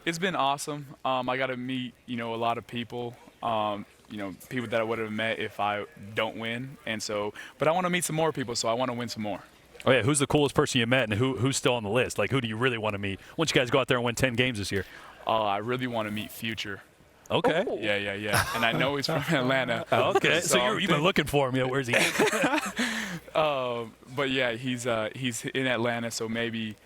It's been awesome. I got to meet, a lot of people, people that I would have met if I don't win. And so, but I want to meet some more people, so I want to win some more. Oh, yeah. Who's the coolest person you met, and who's still on the list? Like, who do you really want to meet once you guys go out there and win 10 games this year? I really want to meet Future. Okay. Oh. Yeah. And I know he's from Atlanta. Okay. So you've been looking for him. Yeah, where's he? But yeah, he's in Atlanta, so maybe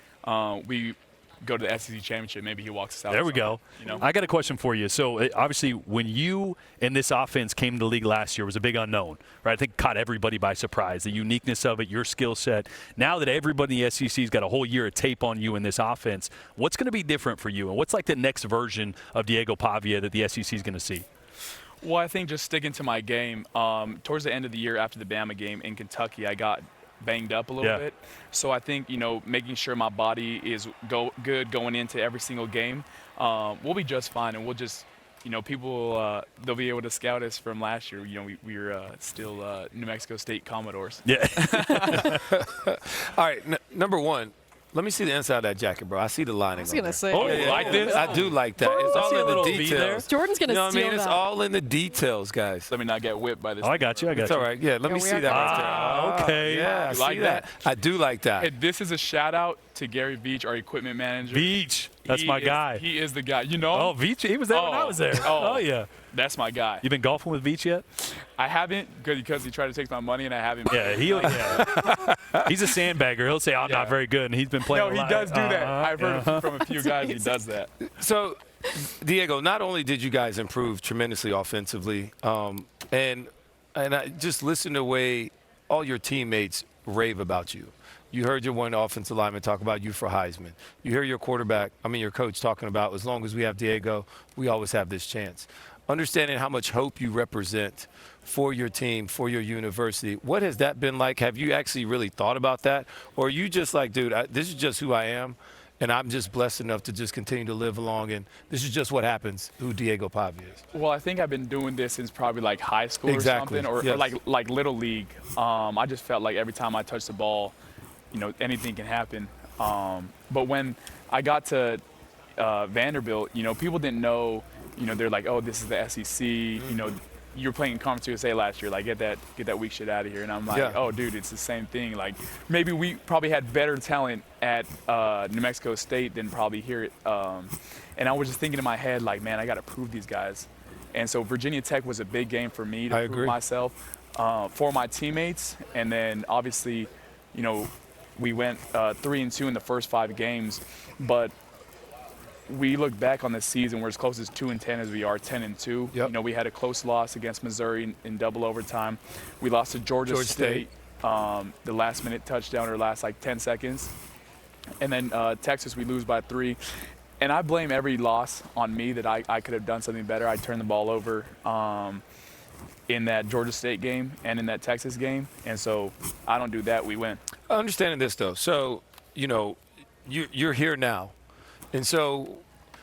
we go to the SEC championship. Maybe he walks us out. There we go. I got a question for you. So obviously, when you and this offense came to the league last year, it was a big unknown, right? I think it caught everybody by surprise. The uniqueness of it, your skill set. Now that everybody in the SEC's got a whole year of tape on you in this offense, what's going to be different for you? And what's like the next version of Diego Pavia that the SEC is going to see? Well, I think just sticking to my game. Towards the end of the year after the Bama game in Kentucky, I got banged up a little bit. So I think, making sure my body is good going into every single game, we'll be just fine. And we'll just, people, they'll be able to scout us from last year. We were still New Mexico State Commodores. Yeah. All right, number one. Let me see the inside of that jacket, bro. I see the lining. I was going to say. Oh, you like this? I do like that. It's all in the details. Jordan's going to steal that. I mean? It's all in the details, guys. Let me not get whipped by this. Oh, I got you. It's all right. Yeah, let me see that right there. Okay. Yeah, You like that? I do like that. Hey, this is a shout-out to Gary Beach, our equipment manager. Beach. That's my guy. He is the guy. Oh, Beach. He was there when I was there. Oh, yeah. That's my guy. You been golfing with Beach yet? I haven't, because he tried to take my money, and I haven't. Yeah, he's a sandbagger. He'll say, I'm not very good, and he's been playing No, he does do that. I've heard from a few guys he does that. So, Diego, not only did you guys improve tremendously offensively, and I just listened to the way all your teammates rave about you. You heard your one offensive lineman talk about you for Heisman. You hear your your coach talking about, as long as we have Diego, we always have this chance. Understanding how much hope you represent for your team, for your university, what has that been like? Have you actually really thought about that? Or are you just like, dude, this is just who I am, and I'm just blessed enough to just continue to live along, and this is just what happens, who Diego Pavia is? Well, I think I've been doing this since probably like high school or something, or like Little League. I just felt like every time I touched the ball, anything can happen. But when I got to Vanderbilt, people didn't know. They're like, oh, this is the SEC. You were playing in Conference USA last year. Like, get that weak shit out of here. And I'm like, oh, dude, it's the same thing. Like, maybe we probably had better talent at New Mexico State than probably here. And I was just thinking in my head, like, man, I got to prove these guys. And so Virginia Tech was a big game for me to prove myself, for my teammates. And then, obviously, we went 3-2 in the first 5 games. But we look back on this season, we're as close as 2-10 as we are 10-2. Yep. We had a close loss against Missouri in double overtime. We lost to Georgia State, the last-minute touchdown or last 10 seconds. And then Texas, we lose by 3. And I blame every loss on me that I could have done something better. I turned the ball over in that Georgia State game and in that Texas game. And so I don't do that, we win. Understanding this, though, so, you're here now. And so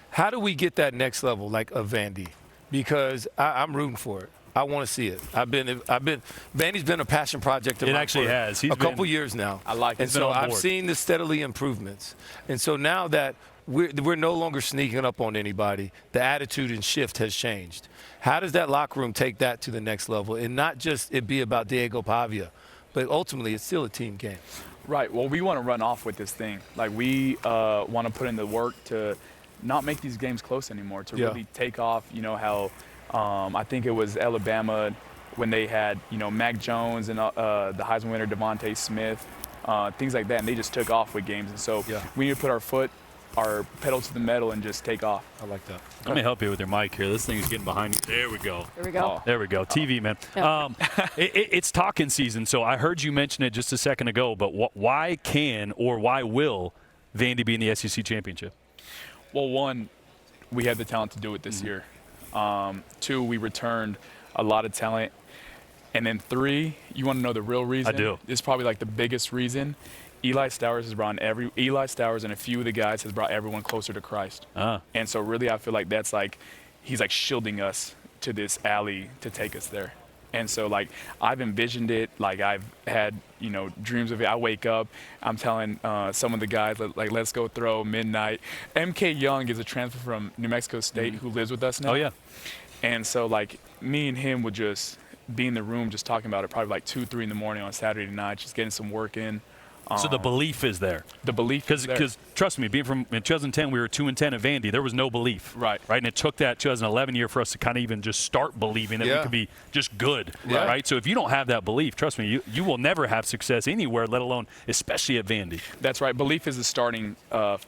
how do we get that next level, like a Vandy? Because I'm rooting for it. I want to see it. Vandy's been a passion project of mine for a couple years now. I like it. And so I've seen the steadily improvements. And so now that we're no longer sneaking up on anybody, the attitude and shift has changed. How does that locker room take that to the next level? And not just it be about Diego Pavia, but ultimately it's still a team game. Right. Well, we want to run off with this thing. Like, we want to put in the work to not make these games close anymore, to really take off. How I think it was Alabama when they had, Mac Jones and the Heisman winner Devontae Smith, things like that, and they just took off with games. And so we need to put our pedal to the metal and just take off. I like that. Let me help you with your mic here. This thing is getting behind you. There we go. There we go. There we go. TV, man. It's talking season, so I heard you mention it just a second ago, but why can or why will Vandy be in the SEC championship? Well, 1, we have the talent to do it this year. 2, we returned a lot of talent. And then 3, you want to know the real reason? I do. It's probably like the biggest reason. Eli Stowers and a few of the guys has brought everyone closer to Christ. And so really I feel like that's he's shielding us to this alley to take us there. And so, like, I've envisioned it. Like, I've had, you know, dreams of it. I wake up, I'm telling some of the guys, like, let's go throw midnight. MK Young is a transfer from New Mexico State who lives with us now. Oh, yeah. And so, like, me and him would just be in the room just talking about it probably like 2, 3 in the morning on Saturday night, just getting some work in. So the belief is there. The belief is there. Because trust me, being from in 2010, we were 2-10 at Vandy. There was no belief. Right. And it took that 2011 year for us to kind of even just start believing that we could be just good. Yeah. Right. So if you don't have that belief, trust me, you will never have success anywhere, let alone especially at Vandy. That's right. Belief is the starting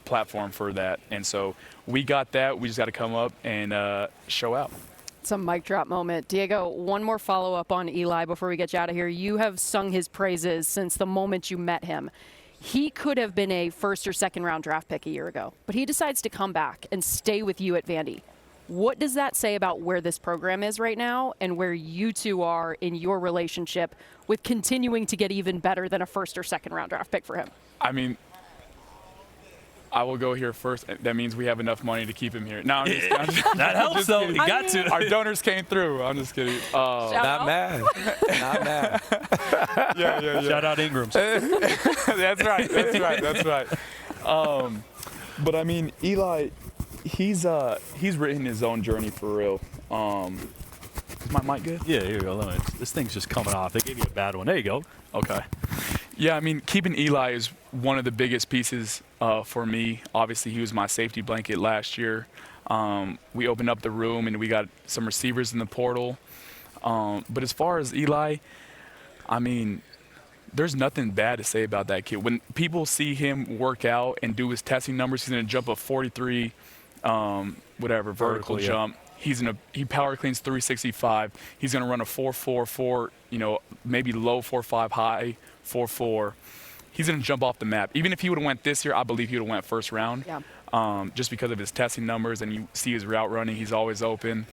platform for that. And so we got that. We just got to come up and show out. It's a mic drop moment. Diego, one more follow-up on Eli before we get you out of here. You have sung his praises since the moment you met him. He could have been a first or second round draft pick a year ago, but he decides to come back and stay with you at Vandy. What does that say about where this program is right now and where you two are in your relationship with continuing to get even better than a first or second round draft pick for him? I mean, I will go here first. That means we have enough money to keep him here. No, I'm just That helps, though. You got to. Our donors came through. I'm just kidding. Not mad. Not mad. Yeah. Shout out Ingrams. That's right. But I mean, Eli, he's written his own journey for real. Is my mic good? Yeah, here you go. This thing's just coming off. They gave you a bad one. There you go. Okay. Yeah, I mean, keeping Eli is one of the biggest pieces for me. Obviously, he was my safety blanket last year. We opened up the room, and we got some receivers in the portal. But as far as Eli, I mean, there's nothing bad to say about that kid. When people see him work out and do his testing numbers, he's going to jump a 43, vertical jump. He power cleans 365. He's going to run a 4.44, maybe low 4.5, high 4.4. He's going to jump off the map. Even if he would have went this year, I believe he would have went first round. Yeah. Just because of his testing numbers, and you see his route running, he's always open.